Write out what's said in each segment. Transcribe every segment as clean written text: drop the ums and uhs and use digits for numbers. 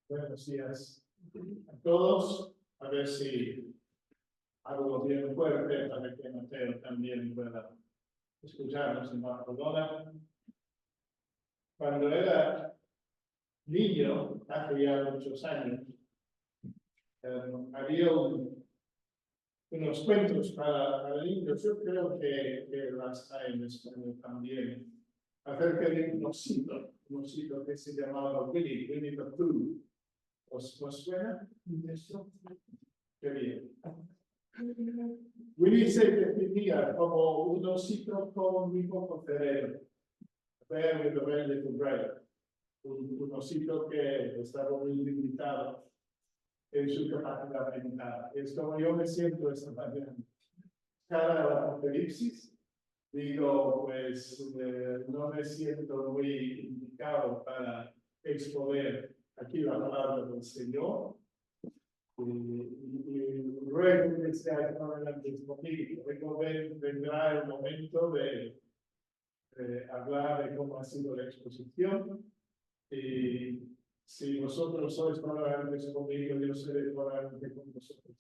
Buenos días a todos. A ver si algo bien fuerte para que Mateo también pueda escucharnos en Barcelona. Cuando era niño, hace ya muchos años, había unos cuentos para niños, yo creo que las hay en español también, acerca de un osito que se llamaba Winnie the Pooh. ¿Os suena eso? Qué bien. Winnie se definía como un osito con muy poco cerebro. Bear with a very little brain. Un osito que estaba muy limitado en su capacidad mental. Es como yo me siento esta mañana. Cara al apocalipsis, digo, pues no me siento muy indicado para exponer aquí la palabra del Señor. Y ruego que sea tolerantes conmigo. Luego vendrá el momento de hablar de cómo ha sido la exposición. Y si vosotros sois tolerantes conmigo, yo seré tolerante con vosotros.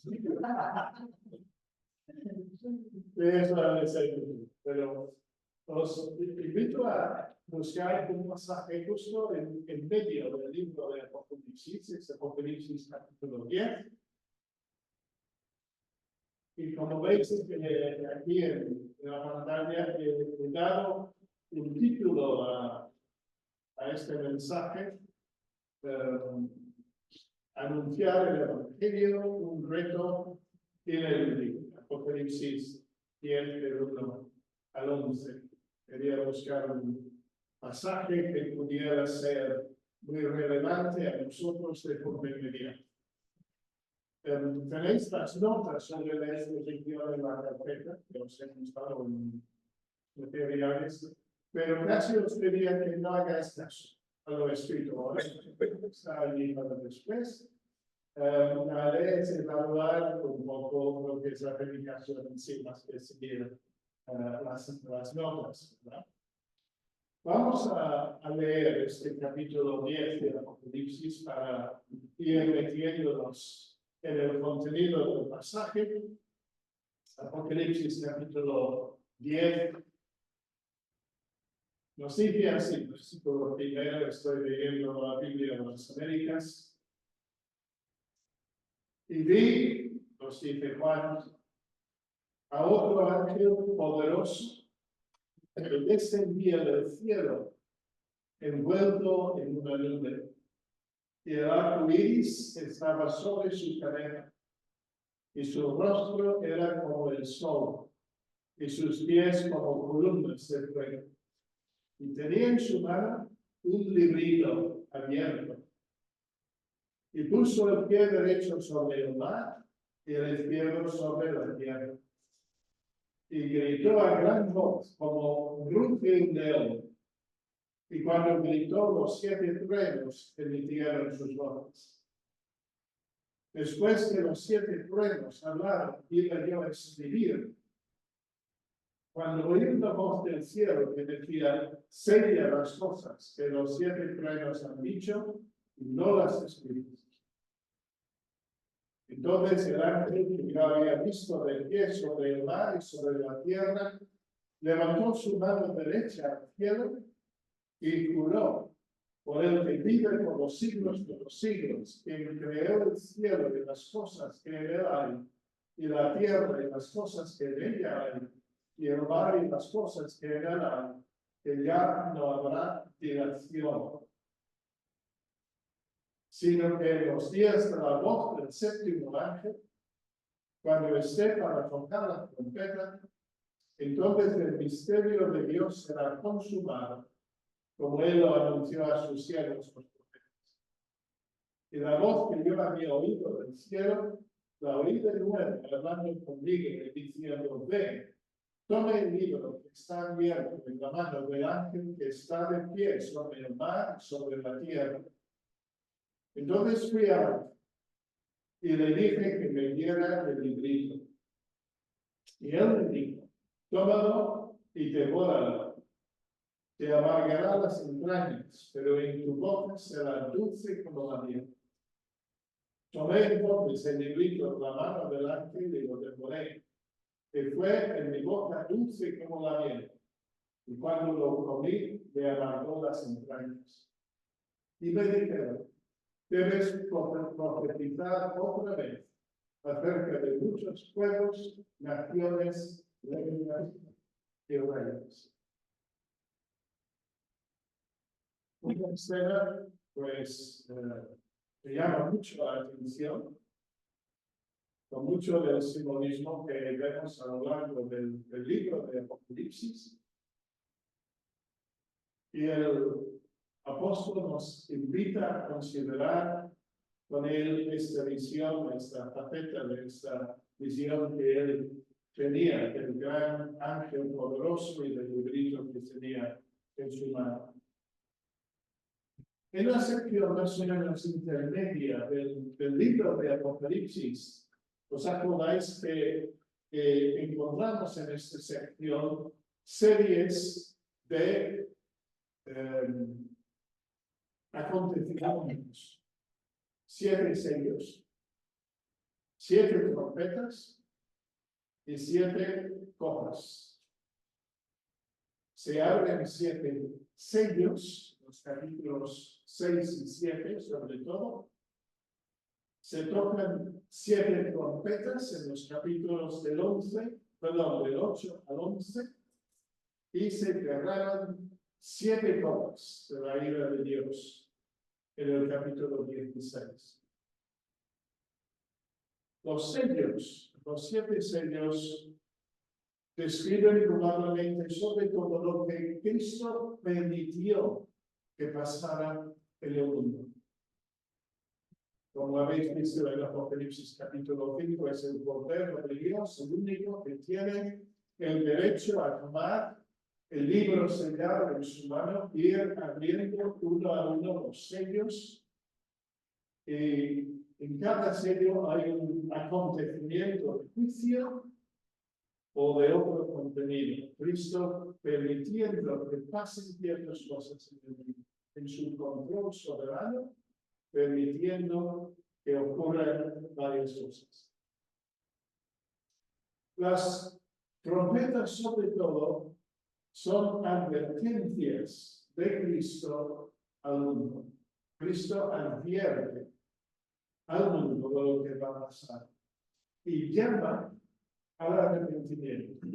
Eso es el pero os invito a buscar un pasaje justo en medio del libro de Apocalipsis, es Apocalipsis capítulo 10. Y como veis, aquí en la pantalla he dado un título a este mensaje, anunciar el Evangelio, un reto ineludible. Apocalipsis 10, del 1 al 11. Quería buscar un pasaje que pudiera ser muy relevante a nosotros de forma inmediata. Tenéis las notas sobre la exposición en la carpeta, que os he mostrado en materiales, pero casi os diría que no hagáis caso a lo escrito ahora, está allí para después. La idea es evaluar un poco lo que es la predicación en sí, más que seguir las notas, ¿verdad? Vamos a leer este capítulo 10 del Apocalipsis para ir metiéndonos en el contenido del pasaje. Apocalipsis capítulo 10 nos dice así, versículo primero, estoy leyendo la Biblia de las Américas. Y vi, nos dice Juan, a otro ángel poderoso que descendía del cielo, envuelto en una nube, y el arco iris estaba sobre su cabeza, y su rostro era como el sol, y sus pies como columnas de fuego. Y tenía en su mano un librito abierto, y puso el pie derecho sobre el mar y el izquierdo sobre la tierra. Y gritó a gran voz, como ruge un león. Y cuando gritó, los 7 truenos emitieron sus voces. Después que los 7 truenos hablaron, iba yo a escribir. Cuando oí una voz del cielo que decía, sella las cosas que los 7 truenos han dicho, y no las escribes. Entonces el ángel que yo había visto de pie sobre el mar y sobre la tierra, levantó su mano derecha al cielo y juró por el que vive por los siglos de los siglos, quien creó el cielo y las cosas que en él hay, y la tierra y las cosas que en ella hay, y el mar y las cosas que en él hay, que ya no habrá dilación, sino que en los días de la voz del séptimo ángel, cuando esté para tocar la trompeta, entonces el misterio de Dios será consumado, como él lo anunció a sus siervos los profetas. Y la voz que yo había oído del cielo, la oí de nuevo, hablando conmigo y diciendo, ve, toma el libro que está abierto en la mano del ángel que está de pie sobre el mar y sobre la tierra. Entonces fui a y le dije que me diera el librito. Y él me dijo, tómalo y devóralo. Te amargará las entrañas, pero en tu boca será dulce como la miel. Tomé entonces el librito en la mano del ángel y lo devoré, que fue en mi boca dulce como la miel. Y cuando lo comí, me amargó las entrañas. Y me dijeron, debes profetizar otra vez acerca de muchos pueblos, naciones, lenguas y reyes. Una escena, pues, me llama mucho la atención, con mucho del simbolismo que vemos a lo largo del libro de Apocalipsis. Y el apóstol nos invita a considerar con él esta visión, esta faceta de esta visión que él tenía, del gran ángel poderoso y del librito que tenía en su mano. En la sección más o menos intermedia del libro de Apocalipsis, ¿os acordáis que encontramos en esta sección series de acontecimientos? 7 sellos, 7 trompetas y 7 copas. Se abren 7 sellos, los capítulos 6 y 7 sobre todo. Se tocan 7 trompetas en los capítulos del 8 al 11, y se derraman 7 copas de la ira de Dios en el capítulo 16. Los 7 sellos, describen probablemente sobre todo lo que Cristo permitió que pasara en el mundo. Como habéis visto en Apocalipsis capítulo 5, es el Cordero de Dios, el único que tiene el derecho a tomar el libro sellado en su mano, ir abriendo uno a uno los sellos. Y en cada sello hay un acontecimiento de juicio o de otro contenido. Cristo permitiendo que pasen ciertas cosas en su control soberano, permitiendo que ocurran varias cosas. Las trompetas, sobre todo, son advertencias de Cristo al mundo. Cristo advierte al mundo de lo que va a pasar y llama al arrepentimiento.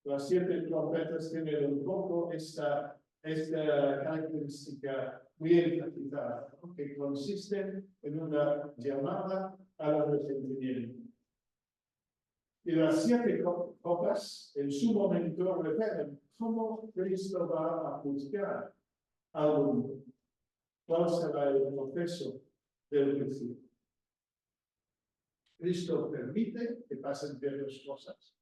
Las 7 trompetas tienen un poco esta característica muy enfatizada, ¿no? Que consiste en una llamada al arrepentimiento. Y las 7 copas, en su momento, revelan cómo Cristo va a juzgar al mundo. ¿Cuál será el proceso del juicio? Cristo permite que pasen ciertas cosas.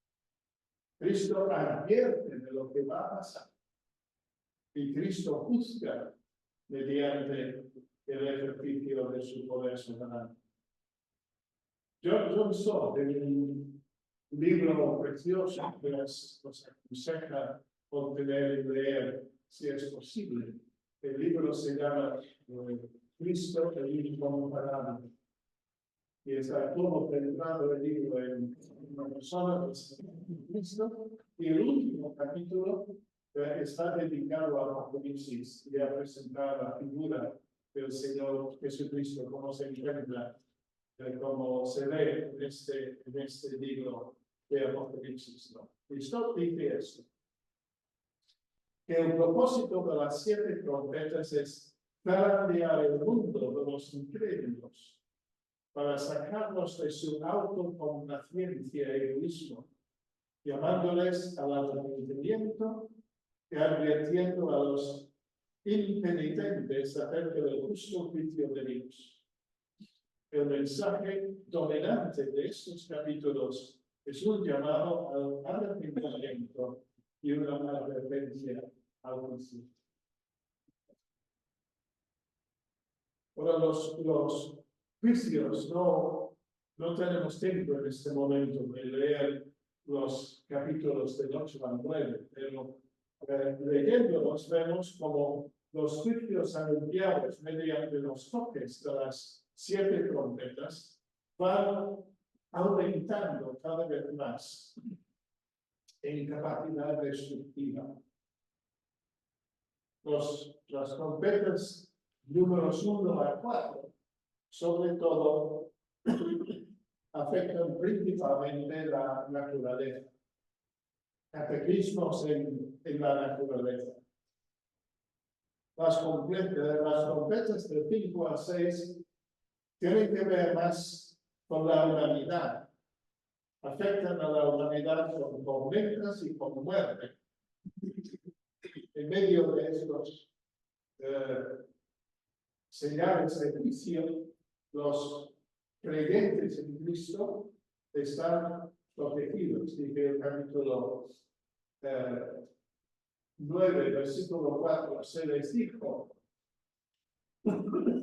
Cristo advierte de lo que va a pasar. Y Cristo juzga mediante el ejercicio de su poder soberano. John Stott, en un libro precioso que nos aconseja obtener y leer, si es posible. El libro se llama Cristo, el incomparable. Y está todo centrado el libro en una persona, Cristo. Y el último capítulo está dedicado a Apocalipsis y a presentar la figura del Señor Jesucristo, cómo se encuentra, cómo se ve en este libro de Apocalipsis, ¿no? Cristo dice esto, que el propósito de las 7 trompetas es zarandear el mundo de los incrédulos, para sacarlos de su autocomplacencia y egoísmo, llamándoles al arrepentimiento y advirtiendo a los impenitentes acerca del justo juicio de Dios. El mensaje dominante de estos capítulos es un llamado al arrepentimiento y una advertencia al juicio. Ahora, los juicios, no tenemos tiempo en este momento de leer los capítulos del 8 al 9, pero leyéndolos vemos como los juicios anunciados mediante los toques de las 7 trompetas van aumentando cada vez más en capacidad destructiva. Las trompetas números 1 a 4, sobre todo, afectan principalmente la naturaleza. Cataclismos en la naturaleza. Las trompetas de 5 a 6 tienen que ver más con la humanidad. Afectan a la humanidad con tormentas y con muerte. En medio de estos señales de juicio, los creyentes en Cristo están protegidos. Dice el capítulo 9, versículo 4, se les dijo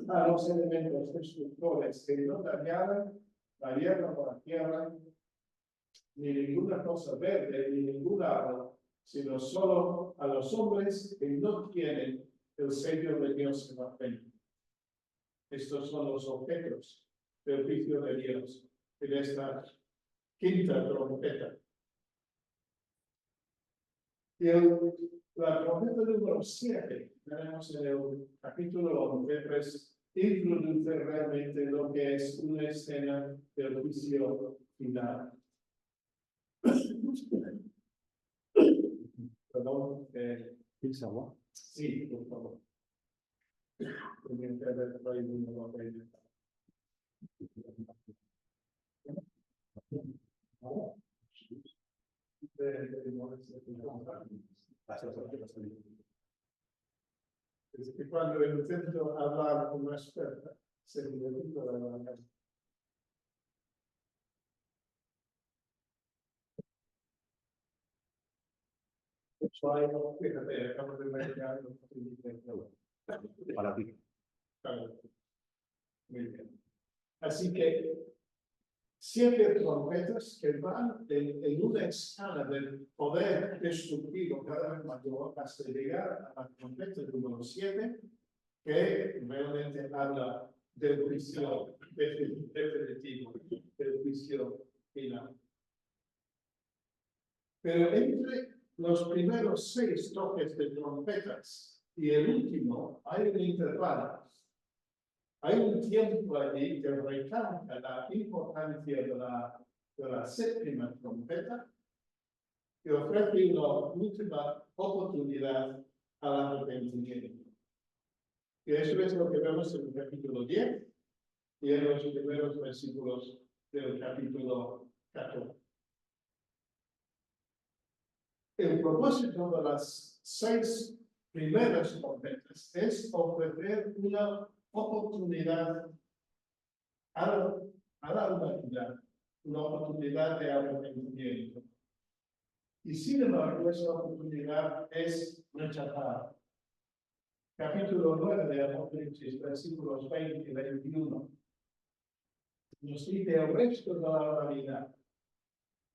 a los elementos destructores que no dañaran la hierba o la tierra, ni ninguna cosa verde, ni ningún árbol, sino solo a los hombres que no tienen el sello de Dios en la frente. Estos son los objetos del juicio de Dios en esta quinta trompeta. Y la trompeta número 7, tenemos en el capítulo 11, pues introduce realmente lo que es una escena del juicio final. Perdón. Sí, por favor. Es que cuando intento hablar con una experta, se me olvida la cara. Fíjate, acabo de imaginar Para ti. Muy bien. Así que 7 trompetas que van en una escala del poder destructivo cada vez mayor hasta llegar a la trompeta número 7, que realmente habla del juicio definitivo, del juicio final. Pero entre los primeros 6 toques de trompetas y el último hay un intervalo. Hay un tiempo allí que recalca la importancia de la séptima trompeta, que ofrece una última oportunidad al arrepentimiento. Y eso es lo que vemos en el capítulo 10 y en los primeros versículos del capítulo 14. El propósito de las 6 primeras trompetas es ofrecer una oportunidad a la humanidad, una oportunidad de arrepentimiento. Y sin embargo, esa oportunidad es rechazada. Capítulo 9 de Apocalipsis, versículos 20 y 21, nos dice el resto de la humanidad.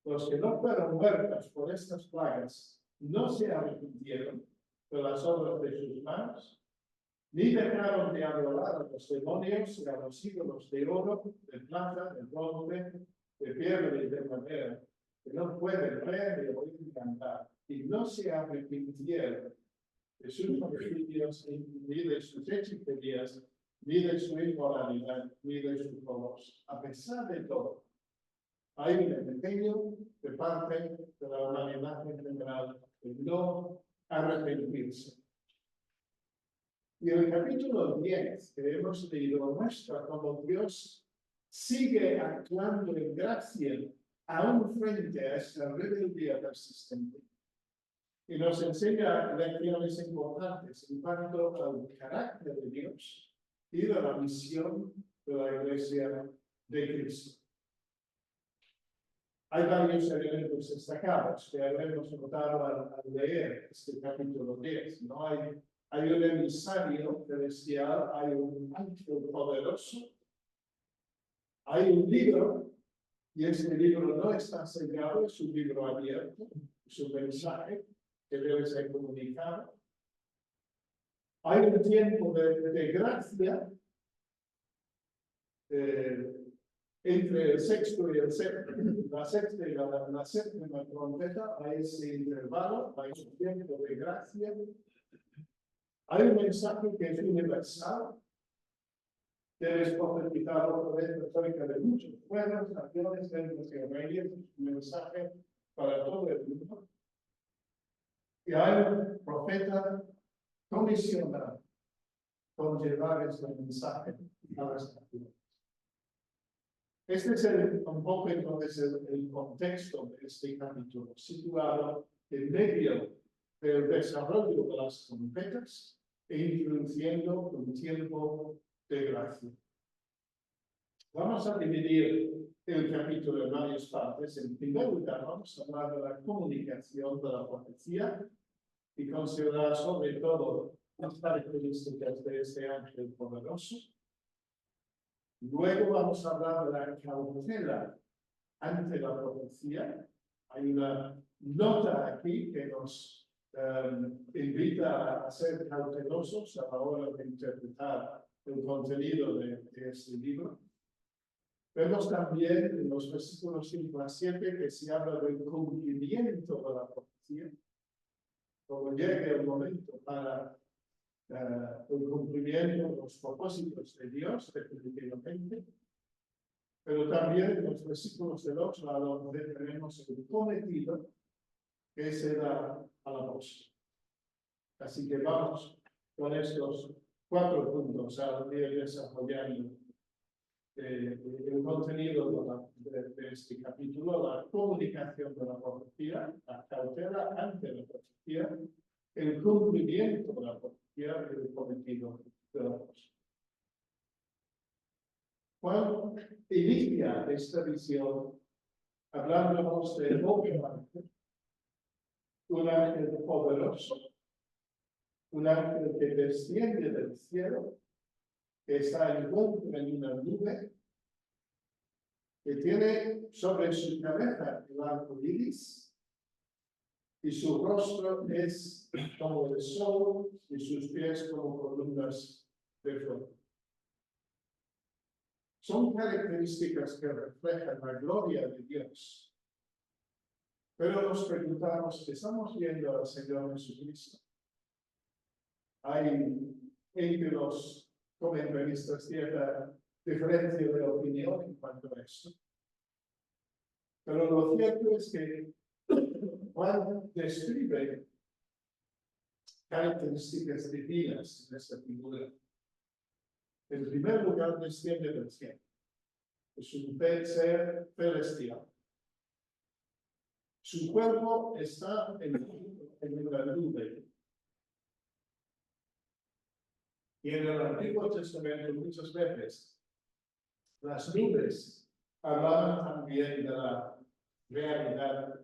Los que no fueron muertos por estas plagas no se arrepintieron de las obras de sus manos, ni dejaron de adorar a los demonios y a los ídolos de oro, de plata, de bronce, de piedra y de madera, que no pueden ver ni oír ni cantar, y no se arrepintieron de sus homicidios, ni de sus hechicerías, ni de su inmoralidad, ni de sus robos. A pesar de todo, hay un empeño de parte de la humanidad en general de no arrepentirse. Y el capítulo 10 que hemos leído muestra cómo Dios sigue actuando en gracia aún frente a esta rebeldía persistente. Y nos enseña lecciones importantes en cuanto al carácter de Dios y de la misión de la Iglesia de Cristo. Hay varios elementos destacados que habremos notado al leer este capítulo 10. ¿No? Hay un emisario celestial, hay un ángel poderoso, hay un libro, y este libro no está sellado, es un libro abierto, es un mensaje que debe ser comunicado. Hay un tiempo de gracia entre el sexto y el séptimo, la sexta y la séptima trompeta, hay ese intervalo, hay un tiempo de gracia. Hay un mensaje que es universal. Debes profetizar otra vez acerca de muchos pueblos, naciones, reinos y reyes, un mensaje para todo el mundo. Y hay un profeta comisionado con llevar este mensaje a las naciones. Este es un poco entonces el contexto de este capítulo, situado en medio del desarrollo de las trompetas e introduciendo un tiempo de gracia. Vamos a dividir el capítulo en varias partes. En primer lugar, vamos a hablar de la comunicación de la profecía y considerar sobre todo las características de este ángel poderoso. Luego vamos a hablar de la cautela ante la profecía. Hay una nota aquí que nos invita a ser cautelosos a la hora de interpretar el contenido de este libro. Vemos también en los versículos 5 a 7 que se habla del cumplimiento de la profecía. Cuando llegue el momento para el cumplimiento de los propósitos de Dios, definitivamente. Pero también en los versículos del 8 al 11 tenemos el cometido que se da a la voz. Así que vamos con estos 4 puntos a ir desarrollando el contenido de este capítulo, la comunicación de la profecía, la cautela ante la profecía, el cumplimiento de la profecía y el cometido de la voz. Juan inicia esta visión hablándonos de otro ángel, un ángel poderoso, un ángel que desciende del cielo, que está envuelto en una nube, que tiene sobre su cabeza el arco iris, y su rostro es como el sol, y sus pies como columnas de fuego. Son características que reflejan la gloria de Dios. Pero nos preguntamos, ¿estamos viendo al Señor Jesucristo? Hay entre los comentaristas cierta diferencia de opinión en cuanto a esto. Pero lo cierto es que Juan describe características divinas en esta figura. En primer lugar, desciende del cielo. Es un ser celestial. Su cuerpo está en una nube. Y en el Antiguo Testamento muchas veces las nubes hablaban también de la realidad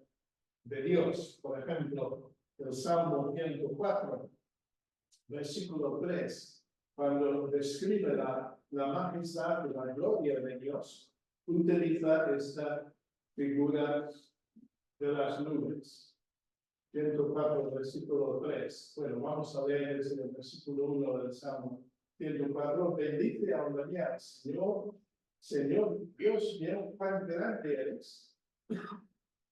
de Dios. Por ejemplo, el Salmo 104, versículo 3, cuando describe la majestad y la gloria de Dios, utiliza esta figura de las nubes. 104, versículo 3. Bueno, vamos a leer desde el versículo 1 del Salmo 104. Bendice a mañana, Señor Dios mío, cuán grande eres.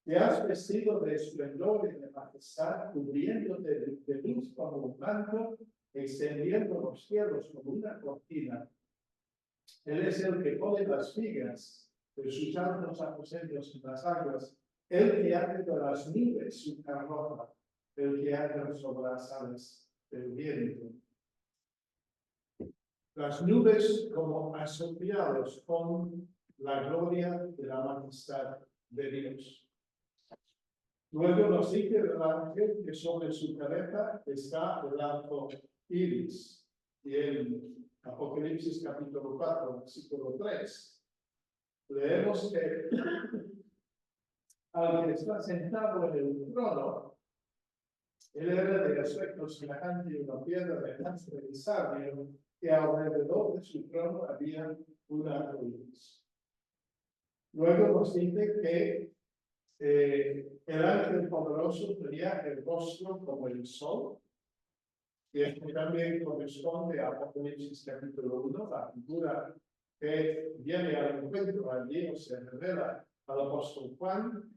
Te has vestido de esplendor y de majestad, cubriéndote de luz como un manto, extendiendo los cielos como una cortina. Él es el que pone las vigas de sus altos aposentos en las aguas, el que hace de las nubes su carroza, el que anda sobre las alas del viento. Las nubes como asociados con la gloria de la majestad de Dios. Luego nos dice el ángel que sobre su cabeza está el arco iris. Y en Apocalipsis capítulo 4, versículo 3, leemos que al que está sentado en el trono, él era de aspecto semejante a una piedra de jaspe y sardio, que alrededor de su trono había un arco iris. Luego nos dice que el ángel poderoso tenía el rostro como el sol, y esto también corresponde a Apocalipsis capítulo 1, la figura que viene al encuentro allí, o se revela al apóstol Juan,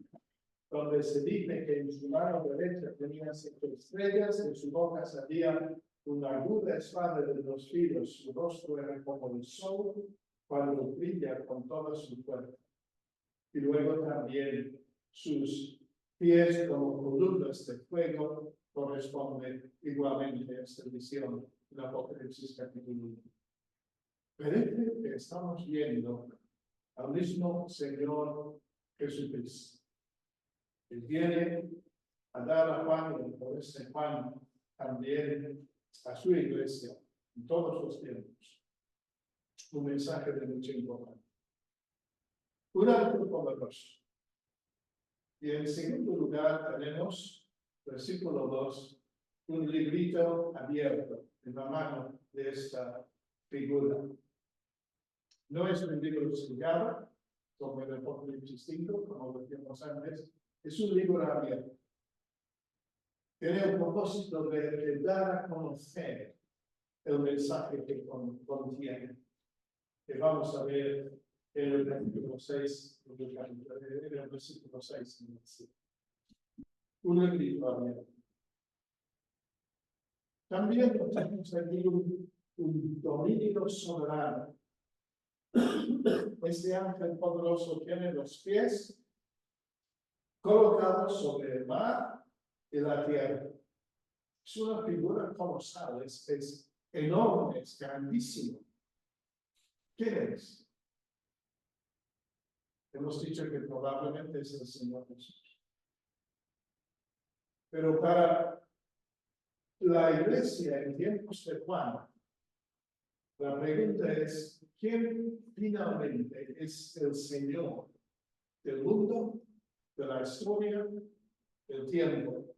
donde se dice que en su mano derecha tenía 7 estrellas, en su boca salía una aguda espada de 2 filos, su rostro era como el sol cuando brilla con toda su fuerza. Y luego también sus pies como columnas de fuego corresponden igualmente a esta visión en Apocalipsis capítulo 1. Parece que estamos viendo al mismo Señor Jesucristo, que viene a dar a Juan, y por este Juan también a su iglesia, en todos los tiempos, un mensaje de mucha importancia. Un acto poderoso. Y en segundo lugar tenemos, versículo 2, un librito abierto en la mano de esta figura. No es un libro sellado, como en el Apocalipsis 5, como decíamos antes, es un libro abierto. Tiene el propósito de dar a conocer el mensaje que contiene, que vamos a ver en el versículo 6, en el versículo 6. Un librito abierto. También tenemos aquí un dominio soberano. Este ángel poderoso tiene los pies colocados sobre el mar y la tierra. Es una figura colosal, es enorme, es grandísimo. ¿Quién es? Hemos dicho que probablemente es el Señor Jesús. Pero para la iglesia en tiempos de Juan, la pregunta es, ¿quién finalmente es el Señor del mundo, de la historia, del tiempo?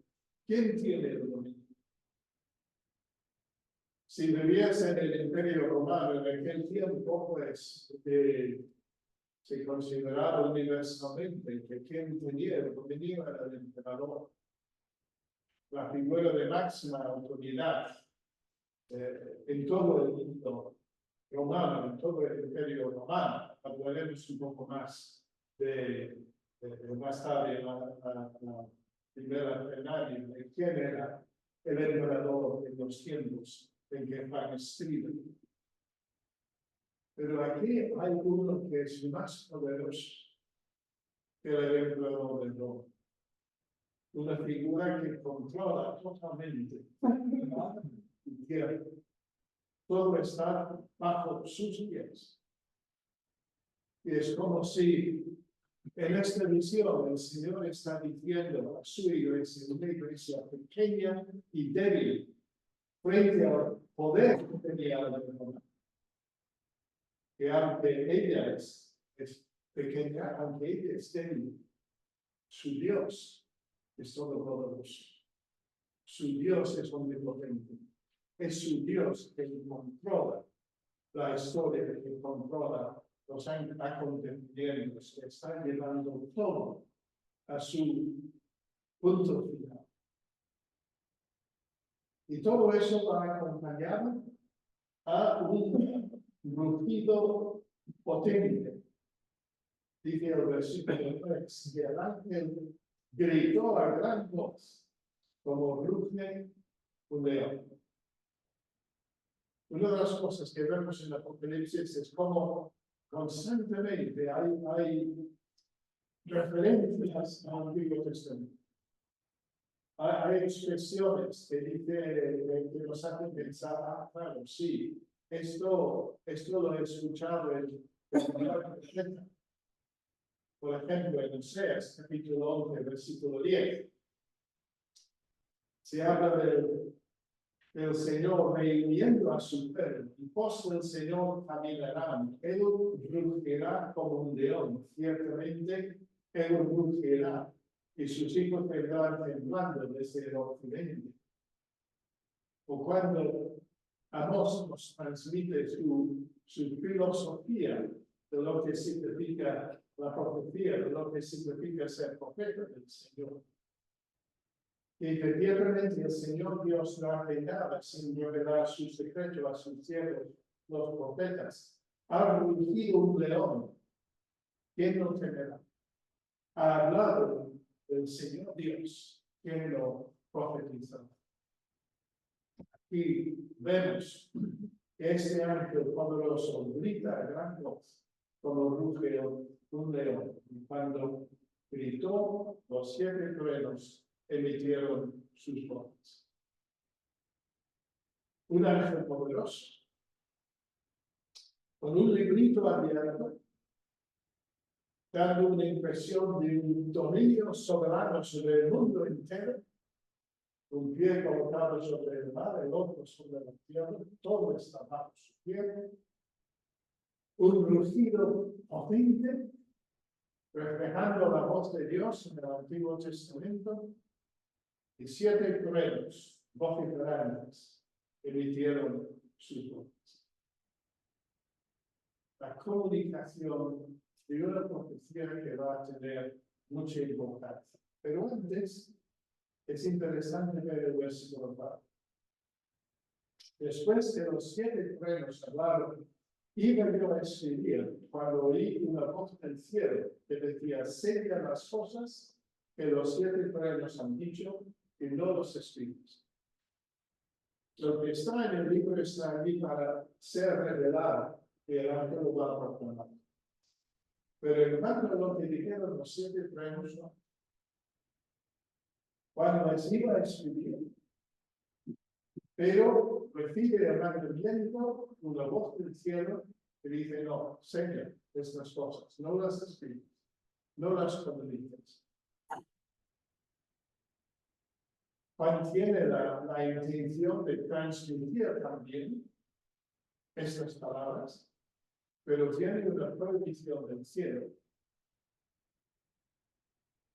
¿Quién tiene el dominio? Si vivías en el Imperio Romano en aquel tiempo, pues se consideraba universalmente que quien tenía el dominio era el emperador. La figura de máxima autoridad en todo el mundo romano, en todo el Imperio Romano. Hablaremos un poco más más tarde en la primera plenaria de quién era el emperador en los tiempos en que Juan escribe. Pero aquí hay uno que es más poderoso que el emperador de Roma. Una figura que controla totalmente la tierra. Todo está bajo sus pies. Y es como si en esta visión el Señor está diciendo a su iglesia, una iglesia pequeña y débil, frente al poder que tenía la Roma, que aunque ella es pequeña, aunque ella es débil, su Dios es todopoderoso. Su Dios es omnipotente. Es su Dios que controla la historia, que controla los acontecimientos, que está llevando todo a su punto final. Y todo eso va acompañado a un rugido potente. Dice el versículo 3, que el ángel gritó a gran voz, como ruge un león. Una de las cosas que vemos en el Apocalipsis es cómo constantemente hay referencias al Antiguo Testamento. Hay expresiones que nos hacen pensar, claro, sí, esto lo he escuchado en por ejemplo, en Oseas, capítulo 11, versículo 10. Se habla del Señor reuniendo a su pueblo, y pos del Señor caminarán, él rugirá como un león, ciertamente él rugirá, y sus hijos vendrán temblando desde el occidente. O cuando Amós nos transmite su filosofía de lo que significa la profecía, de lo que significa ser profeta del Señor. Y que ciertamente el Señor Dios no hace nada sin revelar su secreto a sus siervos, los profetas. Ha rugido un león. ¿Quién lo temerá? Ha hablado el Señor Dios. ¿Quién lo profetizó? Y vemos que este ángel poderoso grita a gran voz, como ruge un león. Y cuando gritó, los 7 truenos emitieron sus voces. Un ángel poderoso, con un librito abierto, dando una impresión de un dominio soberano sobre el mundo entero, un pie colocado sobre el mar, el otro sobre la tierra, todo está bajo su pie, un rugido potente, reflejando la voz de Dios en el Antiguo Testamento, y 7 truenos vociferantes emitieron sus voces. La comunicación de una profecía que va a tener mucha importancia. Pero antes, es interesante ver el versículo 4. Después que los 7 truenos hablaron, iba yo a escribir cuando oí una voz del cielo que decía: sella las cosas que los 7 truenos han dicho y no los escribes. Lo que está en el libro está allí para ser revelado, que el ángel lo va a proclamar. Pero en cuanto a lo que dijeron los 7 truenos, cuando les iba a escribir, pero recibe el mandamiento, una voz del cielo que dice: no, seña estas cosas, no las escribes, no las comuniques. Juan tiene la intención de transmitir también estas palabras, pero tiene una prohibición del cielo.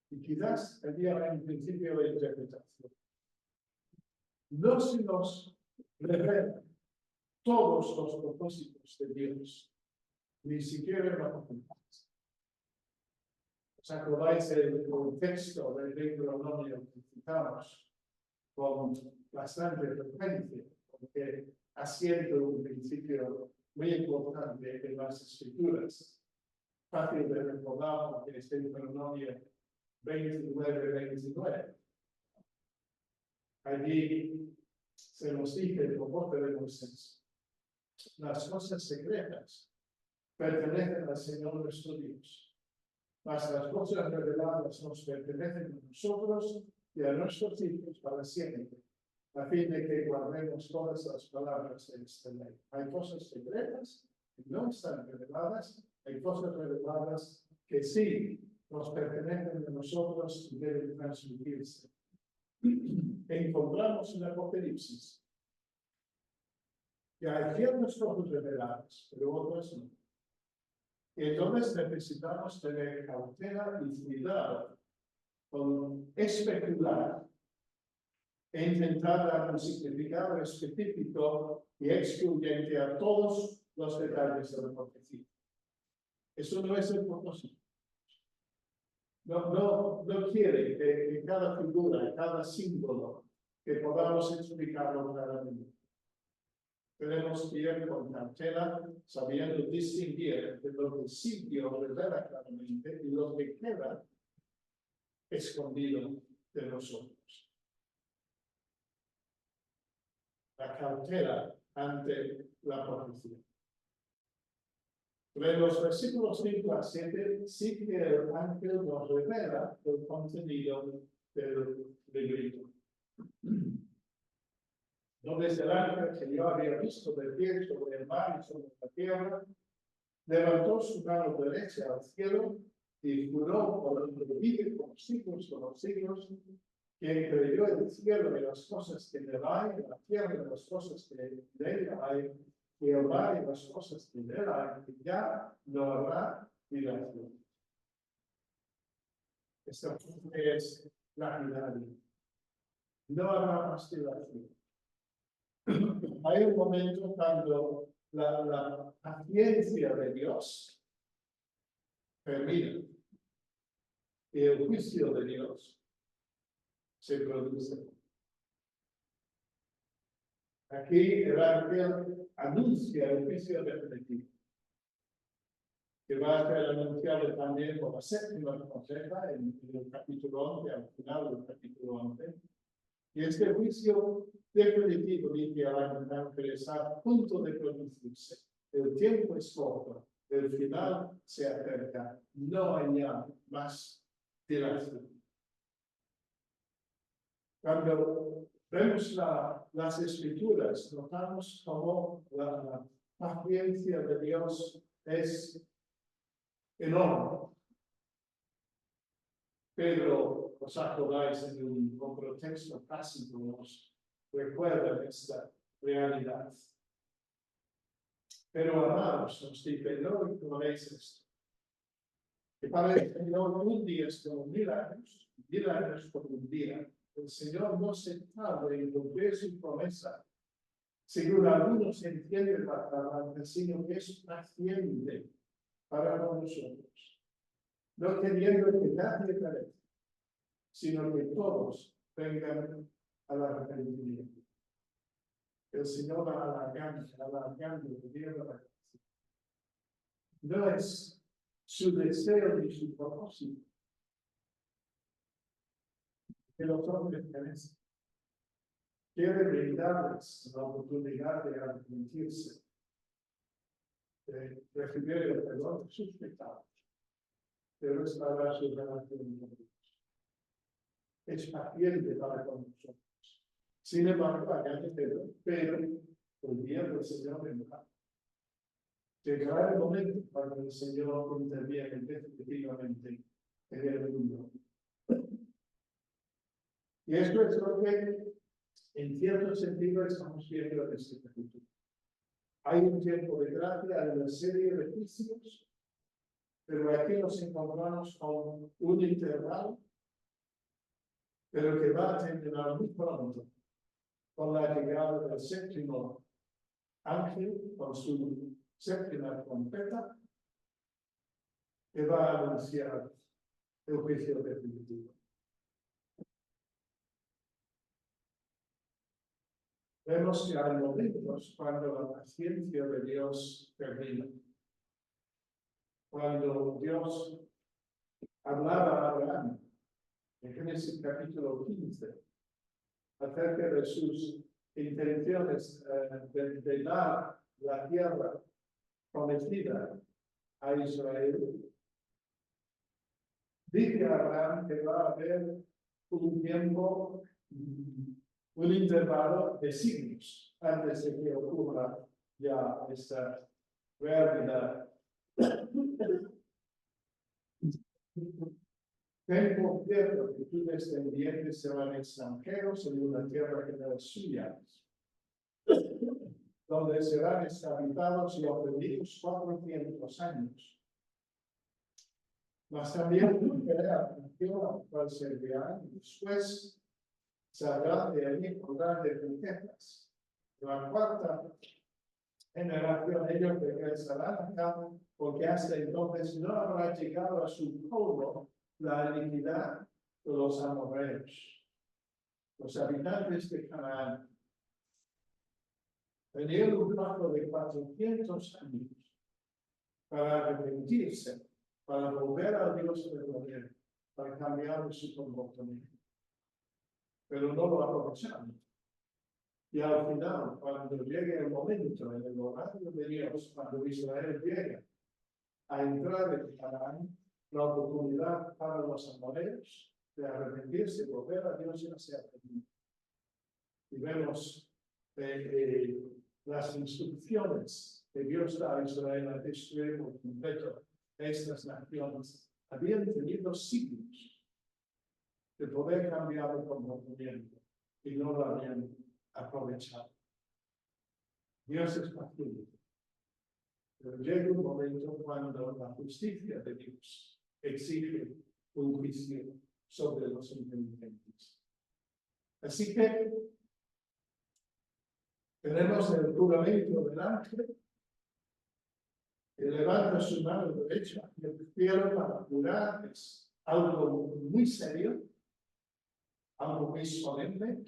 Y quizás había en principio de interpretación. No se nos revelan todos los propósitos de Dios, ni siquiera los ocultamos. ¿Os acordáis del contexto del Deuteronomio que citamos con bastante frecuencia? Porque ha sido un principio muy importante en las escrituras. Fácil de recordar porque es Deuteronomio 29. Allí se nos dice el propósito de Moisés: las cosas secretas pertenecen al Señor nuestro Dios, mas las cosas reveladas nos pertenecen a nosotros y a nuestros hijos para siempre, a fin de que guardemos todas las palabras de esta ley. Hay cosas secretas que no están reveladas, hay cosas reveladas que sí nos pertenecen a nosotros y deben transmitirse. Encontramos en Apocalipsis que hay ciertas cosas reveladas, pero otras no. Y entonces necesitamos tener cautela y cuidado con especular e intentar dar un significado específico y excluyente a todos los detalles de la profecía. Eso no es el propósito. No quiere que cada figura, cada símbolo, que podamos explicarlo claramente. Tenemos que ir con cautela, sabiendo distinguir entre lo que sí Dios revela claramente y lo que queda escondido de nosotros. La cautela ante la profecía. En los versículos 5 a 7, sí que el ángel nos revela el contenido del librito. No desde el ángel que yo había visto de pie sobre el mar y sobre la tierra, levantó su mano derecha al cielo y juró por el que vive por los siglos, quien creyó en el cielo y las cosas que en él hay, en la tierra y las cosas que en él hay, y el mar y las cosas que en él hay, que ya no habrá dilación. Esta es la realidad. No habrá más dilación. Hay un momento cuando la paciencia de Dios termina y el juicio de Dios se produce. Aquí el ángel anuncia el juicio definitivo. que va a ser anunciado también por la séptima conseja en el capítulo 11, al final del capítulo 11. Y este juicio definitivo dice al ángel está a punto de producirse. El tiempo es corto, el final se acerca, no hay ya más dilación. Cuando vemos las escrituras, notamos cómo la paciencia de Dios es enorme. Pedro, os acordáis en un contexto clásico, nos recuerda esta realidad. Pero amados, nos dice, no ignoréis esto. Que para el Señor un día es como 1000 años como un día. El Señor no se tarda en cumplir su promesa. Según algunos entienden la palabra, sino que es paciente para con nosotros. No queriendo que nadie perezca, sino que todos vengan al arrepentimiento. El Señor va alargando el día de la gracia. No es su deseo ni su propósito que los hombres perecen. Quiere brindarles la oportunidad de arrepentirse, de recibir el perdón de sus pecados, de restaurar su relación con Dios. Es paciente para con nosotros. Sin embargo, pero el día del Señor vendrá. Llegará el momento cuando el Señor interviene definitivamente en el mundo. Y esto es lo que, en cierto sentido, estamos viendo en este capítulo. Hay un tiempo de gracia, hay una serie de juicios, pero aquí nos encontramos con un intervalo, pero que va a terminar muy pronto, con la llegada del séptimo ángel, con su séptima trompeta, que va a anunciar el juicio definitivo. Vemos que hay momentos cuando la paciencia de Dios termina. Cuando Dios hablaba a Abraham, en Génesis capítulo 15, acerca de sus intenciones de dar la tierra prometida a Israel, dice a Abraham que va a haber un tiempo, un intervalo de siglos antes de que ocurra ya esta realidad. Ten por cierto que tus descendientes serán extranjeros en una tierra que no es suya, donde serán esclavizados y oprimidos 400 años. Mas también cumplirá la nación a la cual servirán, y después saldrán de allí con grandes riquezas. La cuarta generación ellos regresarán acá, porque hasta entonces no habrá llegado a su colmo la iniquidad de los amorreos. Los habitantes de Canaán tenían un plazo de 400 años para arrepentirse, para volver a Dios verdadero, para cambiar su comportamiento. Pero no lo aprovecharon. Y al final, cuando llegue el momento, en el horario de Dios, cuando Israel llega a entrar en Canaán, la oportunidad para los amorreos de arrepentirse, volver a Dios ya se ha terminado. Y vemos las instrucciones que Dios da a Israel a destruir por completo estas naciones. Habían tenido siglos de poder cambiar el comportamiento y no lo habían aprovechado. Dios es paciente. Pero llega un momento cuando la justicia de Dios exige un juicio sobre los inteligentes. Así que tenemos el juramento del ángel que levanta su mano derecha y el cielo para jurar. Es algo muy serio, algo muy solemne,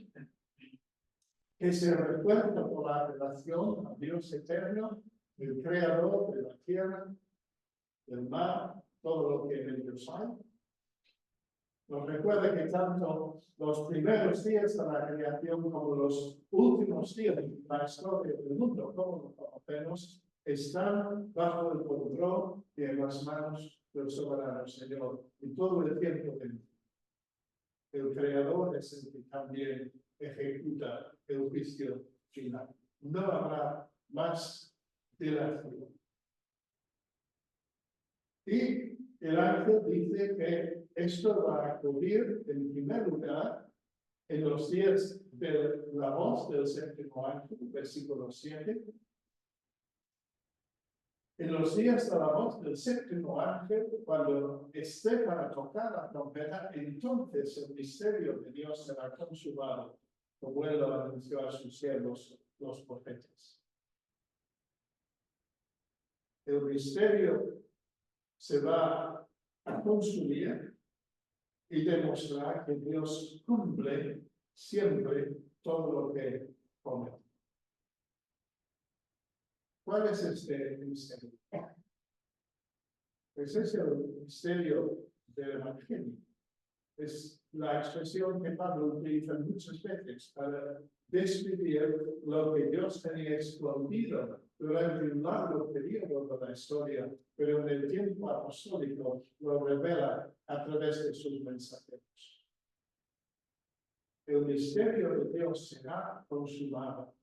que se recuerda por la relación a Dios eterno, el creador de la tierra, el mar, todo lo que en ellos hay. Nos recuerda que tanto los primeros días de la creación como los últimos días de la historia del mundo, como lo conocemos, están bajo el control y en las manos del soberano Señor. Y todo el tiempo el Creador es el que también ejecuta el juicio final. No habrá más dilación. Y el ángel dice que esto va a ocurrir en primer lugar en los días de la voz del séptimo ángel, versículo 7. En los días de la voz del séptimo ángel, cuando esté para tocar la trompeta, entonces el misterio de Dios será consumado, como él lo anunció a sus siervos, los profetas. El misterio se va a consumir y demostrar que Dios cumple siempre todo lo que promete. ¿Cuál es este misterio? Pues es el misterio del Evangelio. Es la expresión que Pablo utiliza muchas veces para describir lo que Dios tenía escondido durante un largo periodo de la historia, pero en el tiempo apostólico lo revela a través de sus mensajeros. El misterio de Dios será consumado.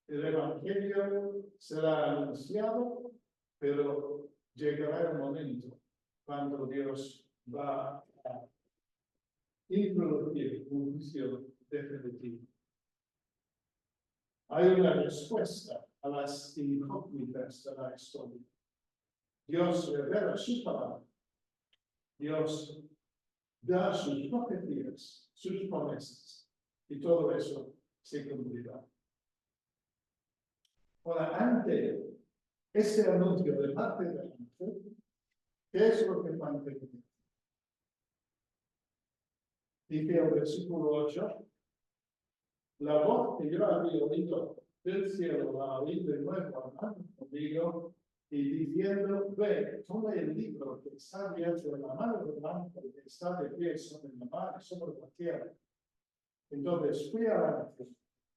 El Evangelio será anunciado, pero llegará el momento cuando Dios va a introducir un juicio definitivo. Hay una respuesta a las incógnitas de la historia. Dios revela su palabra. Dios da sus profecías, sus promesas, y todo eso se cumplirá. Ahora, ante este anuncio de parte del ángel, ¿qué es lo que mantiene? Dice el versículo 8, la voz que yo había oído del cielo la oí de nuevo hablando conmigo y diciendo, ve, toma el libro que está abierto en la mano del ángel que está de pie sobre la mar y sobre la tierra. Entonces fui al ángel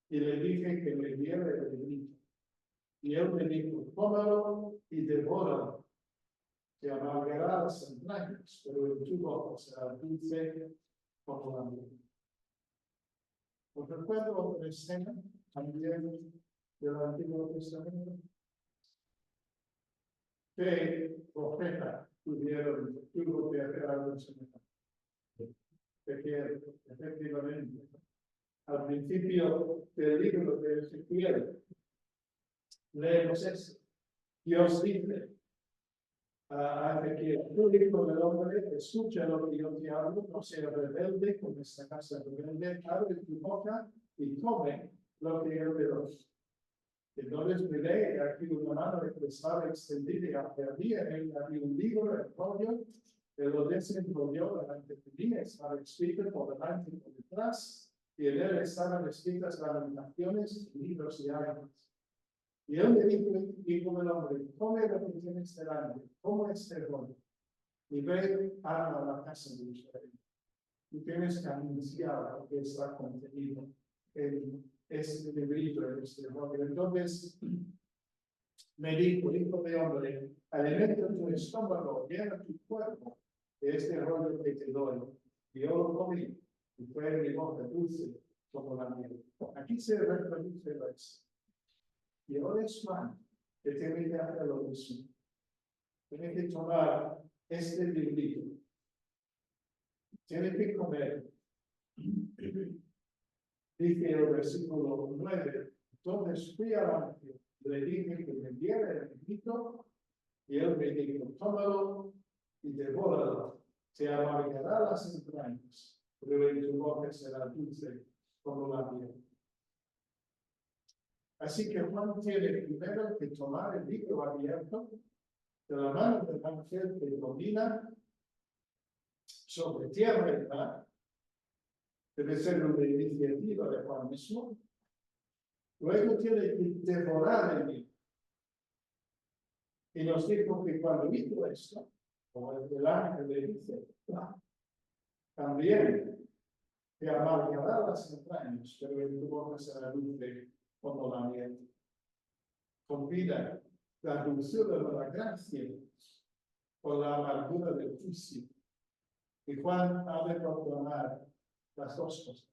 y le dije que me diera el libro. Y él me dijo, tómalo y devóralo. Te amargará las entrañas, pero en tu boca será dulce como la miel. ¿Os recuerdo otra escena también del Antiguo Testamento? ¿Qué profeta tuvo que hacer algo semejante? Efectivamente, al principio del libro de Ezequiel, leemos esto. Dios dice a Ezequiel, tú hijo del hombre, escucha lo que yo te hablo, no seas rebelde con esta casa rebelde, abre tu boca y come lo que yo te doy. Entonces miré aquí una mano que estaba extendida y hacia mí, en él había un libro, el rollo, que lo desenrolló delante de mí, estaba escrito por delante y por detrás, y en él estaban escritas lamentaciones, libros y áreas. Y él me dijo, hijo del hombre, come lo que tienes delante, come este rollo, y ve a la casa de Israel. Y tienes que anunciar lo que está contenido en este librito, en este rollo. Entonces, me dijo, hijo de hombre, alimenta tu estómago, llena tu cuerpo de este rollo que te doy. Y yo lo comí, y fue en mi boca dulce como la miel. Aquí se reproduce eso. Y ahora es Juan que tiene que hacer lo mismo. Tiene que tomar este librito. Tiene que comer. Dice el versículo 9. Entonces fui al ángel, le dije que me diera el librito, y él me dijo, tómalo y devóralo. Se amargará las entrañas, pero en tu boca será dulce como la miel. Así que Juan tiene primero que tomar el libro abierto de la mano del ángel que domina sobre tierra y mar. Debe ser una iniciativa de Juan mismo. Luego tiene que devorar el libro. Y nos dijo que cuando hizo esto, como el ángel le dice, también te amargará las entrañas, pero en tu boca será dulce como la miel. Combina la dulzura de la gracia con la amargura del juicio. Y Juan ha de proclamar las dos cosas.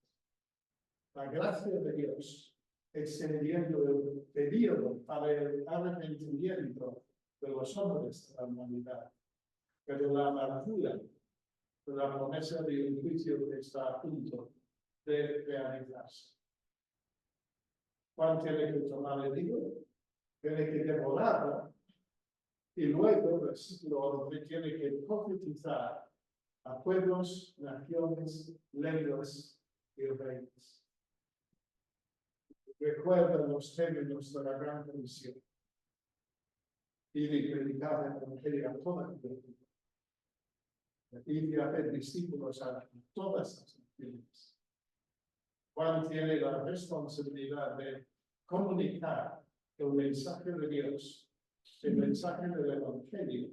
La gracia de Dios, extendiendo el periodo para el arrepentimiento de los hombres de la humanidad, pero la amargura de la promesa de un juicio que está a punto de realizarse. Juan tiene que tomar el libro, tiene que devorarlo, y luego, versículo 11, tiene que profetizar a pueblos, naciones, lenguas y reyes. Recuerda los términos de la gran comisión y de predicar el evangelio a toda criatura y de hacer discípulos a todas las naciones. Juan tiene la responsabilidad de comunicar el mensaje de Dios, el mensaje del evangelio,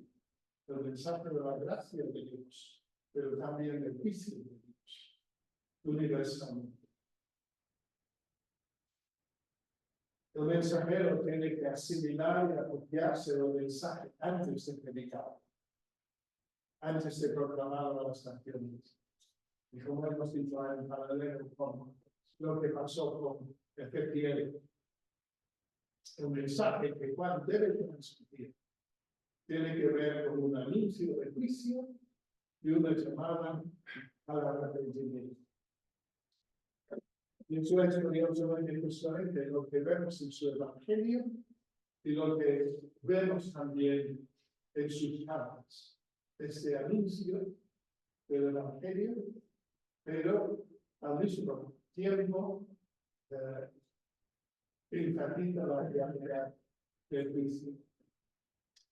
el mensaje de la gracia de Dios, pero también el juicio de Dios, universalmente. El mensajero tiene que asimilar y apropiarse del mensaje antes de predicar, antes de proclamar a las naciones. Y como hemos dicho en paralelo con lo que pasó con Ezequiel, el mensaje que Juan debe transmitir tiene que ver con un anuncio de juicio y una llamada al arrepentimiento. Y eso es curiosamente justamente lo que vemos en su evangelio y lo que vemos también en sus cartas. Este anuncio del evangelio, pero al mismo tiempo enfatiza la realidad del juicio.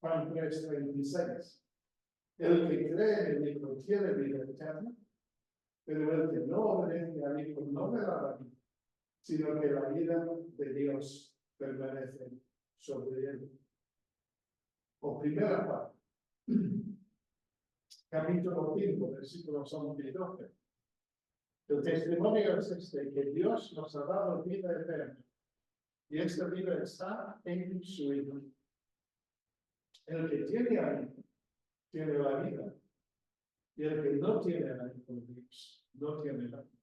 Juan 3:36. El que cree en el Hijo tiene vida eterna, pero el que no obedece al Hijo no verá la vida, sino que la vida de Dios permanece sobre él. O primera parte, capítulo 5, versículos 11 y 12. El testimonio es este, que Dios nos ha dado vida eterna, y esta vida está en su Hijo. El que tiene a Hijo tiene la vida, y el que no tiene a Hijo de Dios no tiene la vida.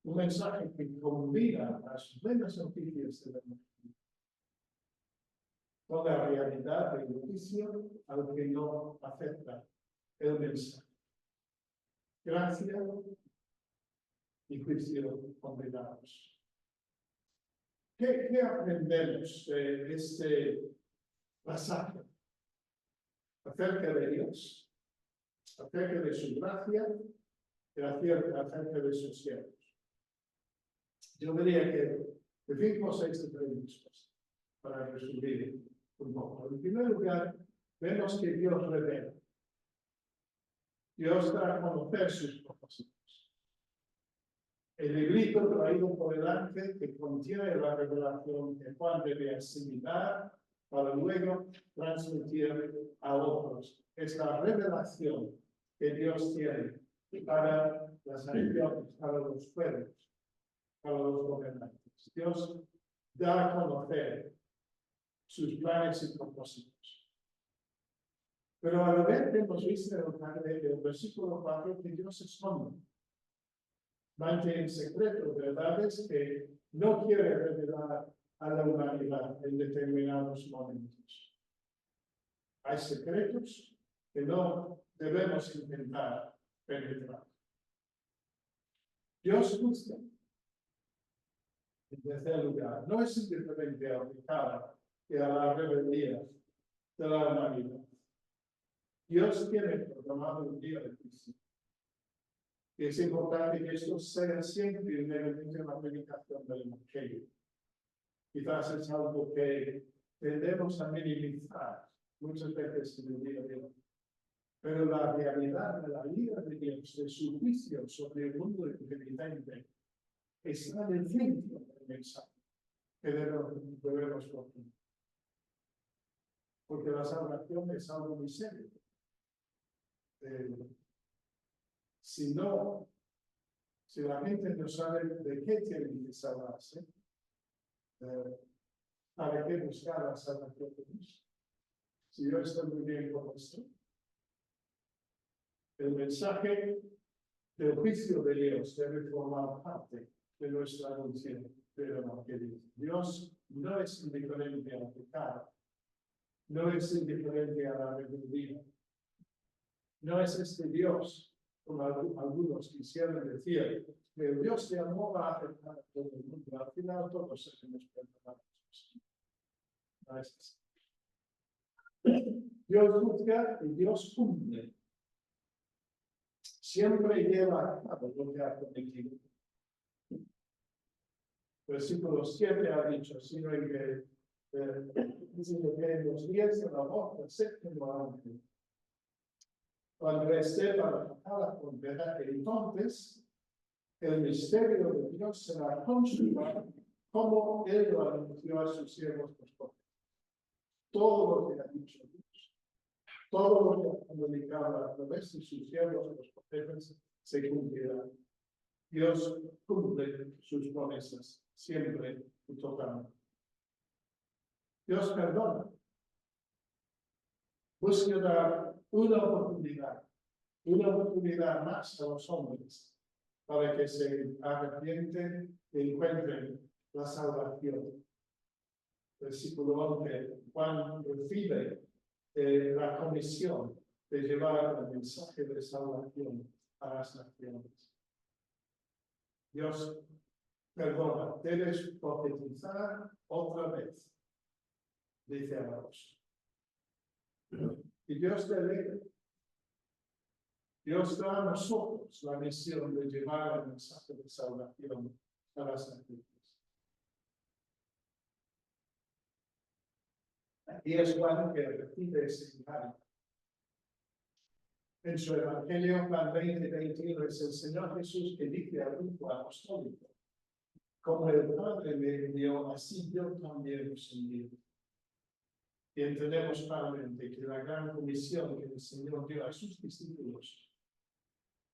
Un mensaje que combina las buenas noticias de la mujer con la realidad del juicio al que no acepta el mensaje. Gracia y juicio combinados. ¿Qué aprendemos de este pasaje? Acerca de Dios, acerca de su gracia y acerca de sus siervos. Yo diría que de 5 o 6 diferentes cosas para resumir un poco. En primer lugar, vemos que Dios revela. Dios da a conocer sus propósitos. El librito traído por el ángel que contiene la revelación que Juan debe asimilar para luego transmitir a otros. Es la revelación que Dios tiene para las naciones, para los pueblos, para los gobernantes. Dios da a conocer sus planes y propósitos. Pero a la vez hemos visto en el versículo 4 que Dios esconde. Mantiene en secreto verdades que no quiere revelar a la humanidad en determinados momentos. Hay secretos que no debemos intentar penetrar. Dios juzga. En tercer lugar, no es indiferente al pecado y a la rebeldía de la humanidad. Dios tiene programado un día de juicio. Y es importante que esto sea siempre un elemento en la predicación del Evangelio. Quizás es algo que tendemos a minimizar muchas veces en el día de hoy. Pero la realidad de la ira de Dios, de su juicio sobre el mundo impenitente, está en el centro del mensaje que debemos comprender. porque la salvación es algo muy serio. Si la gente no sabe de qué tiene que salvarse, ¿para qué buscar la salvación de Dios? Si yo estoy muy bien con esto, el mensaje del juicio de Dios debe formar parte de nuestra anuncio del Evangelio. Dios no es indiferente al pecado, no es indiferente a la rebeldía. No es este Dios, como algunos quisieran decir, que el Dios de amor va a aceptar a todo el mundo. Al final todos seremos perdonados. No es así. Dios juzga y Dios cumple. Siempre lleva a cabo lo que ha prometido. Versículo 7 ha dicho, sino en que en los días de la voz del séptimo ángel, cuando esté para tocar la trompeta, entonces el misterio de Dios será consumado como Él lo anunció a sus siervos los profetas. Todo lo que ha dicho Dios, todo lo que ha comunicado a través de sus siervos los profetas, se cumplirá. Dios cumple sus promesas siempre y totalmente. Dios perdona. Busca dar una oportunidad más a los hombres para que se arrepienten y encuentren la salvación. Versículo 11, Juan recibe la comisión de llevar el mensaje de salvación a las naciones. Dios perdona, debes profetizar otra vez, dice a los. Y Dios delega. Dios da a nosotros la misión de llevar el mensaje de salvación a las naciones. Aquí es Juan que recibe ese encargo. En su Evangelio, Juan 20:21, es el Señor Jesús que dice al grupo apostólico, como el Padre me envió, así yo también os envío. Y entendemos claramente que la gran comisión que el Señor dio a sus discípulos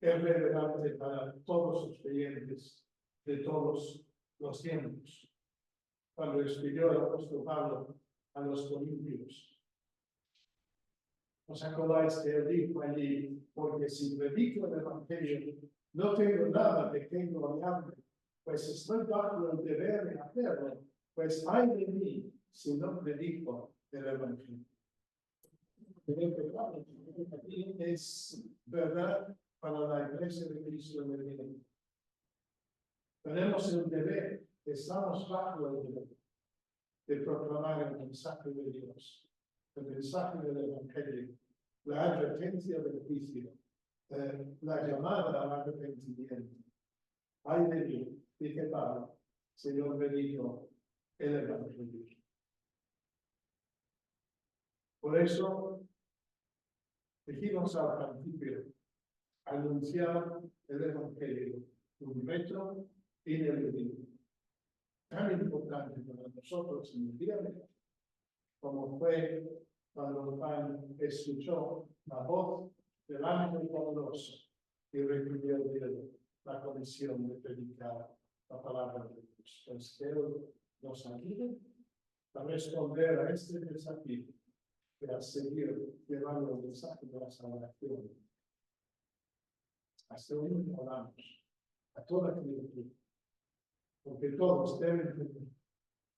es relevante para todos los creyentes de todos los tiempos. Cuando escribió el apóstol Pablo a los Corintios, ¿os acordáis que él dijo allí? Porque si predico el Evangelio, no tengo nada de qué gloriarme, pues estoy bajo el deber de hacerlo, pues ay de mí si no predico el Evangelio. Es verdad para la Iglesia de Cristo en el mundo. Tenemos el deber, estamos bajo el deber de proclamar el mensaje de Dios, el mensaje del Evangelio, la advertencia del juicio, la llamada al arrepentimiento. Ay de mí, dice Pablo, si no predico el Evangelio. Por eso, dijimos al principio, anunciar el Evangelio, un reto ineludible. Tan importante para nosotros en el día de hoy, como fue cuando Juan escuchó la voz del ángel poderoso y recibió la comisión de predicar la palabra de Dios. Pues que Él nos ayude a responder a este desafío y a seguir llevando el mensaje de la salvación. Hasta hoy oramos a toda criatura, porque todos deben tener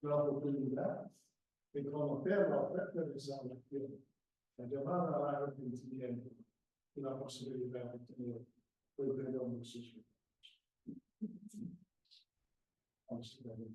la oportunidad de conocer la oferta de salvación, la llamada al arrepentimiento y la posibilidad de tener el perdón de sus pecados. Vamos a ver.